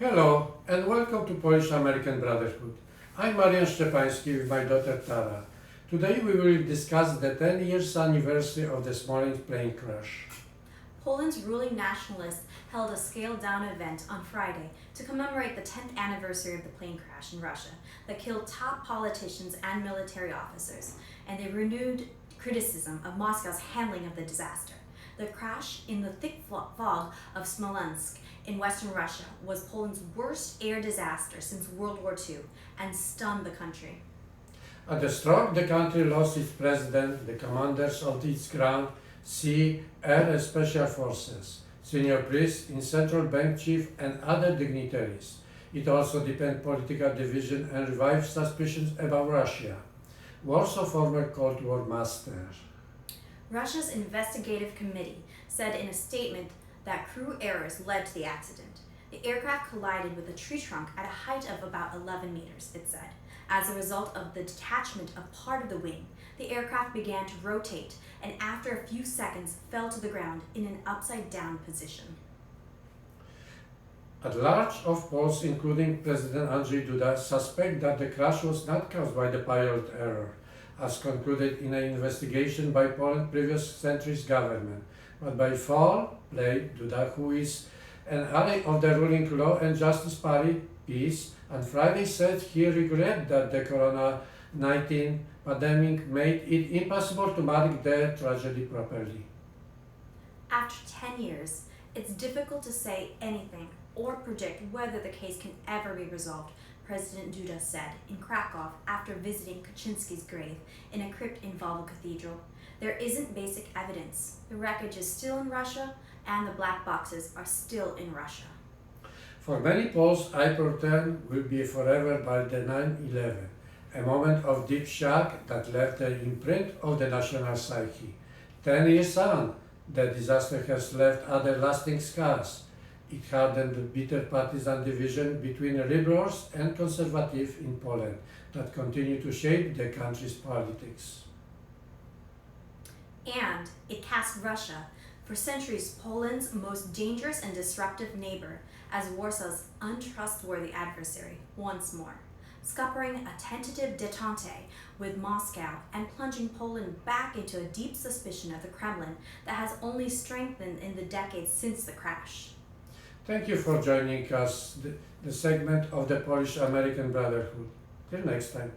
Hello and welcome to Polish-American Brotherhood. I'm Marian Szczepański with my daughter Tara. Today we will discuss the 10 years anniversary of the Smolensk plane crash. Poland's ruling nationalists held a scaled-down event on Friday to commemorate the 10th anniversary of the plane crash in Russia that killed top politicians and military officers, and they renewed criticism of Moscow's handling of the disaster. The crash in the thick fog of Smolensk in western Russia was Poland's worst air disaster since World War II and stunned the country. At the stroke, the country lost its president, the commanders of its ground, sea, air and special forces, senior priests, in central bank chief and other dignitaries. It also deepened political division and revived suspicions about Russia. Warsaw former Cold War master. Russia's investigative committee said in a statement that crew errors led to the accident. The aircraft collided with a tree trunk at a height of about 11 meters, it said. As a result of the detachment of part of the wing, the aircraft began to rotate and after a few seconds fell to the ground in an upside-down position. At large of Poles, including President Andrzej Duda, suspect that the crash was not caused by the pilot error, as concluded in an investigation by Poland's previous century's government, but by foul play. Duda, who is an ally of the ruling Law and Justice Party, PiS, on Friday said he regretted that the Corona-19 pandemic made it impossible to mark the tragedy properly. After 10 years, it's difficult to say anything or predict whether the case can ever be resolved, President Duda said in Krakow after visiting Kaczynski's grave in a crypt in Wawel Cathedral. There isn't basic evidence. The wreckage is still in Russia, and the black boxes are still in Russia. For many Poles, April 10 will be forever by the 9/11, a moment of deep shock that left an imprint of the national psyche. 10 years on, the disaster has left other lasting scars. It hardened the bitter partisan division between liberals and conservatives in Poland that continue to shape the country's politics. And it cast Russia, for centuries Poland's most dangerous and disruptive neighbor, as Warsaw's untrustworthy adversary once more, scuppering a tentative détente with Moscow and plunging Poland back into a deep suspicion of the Kremlin that has only strengthened in the decades since the crash. Thank you for joining us, the segment of the Polish-American Brotherhood. Till next time.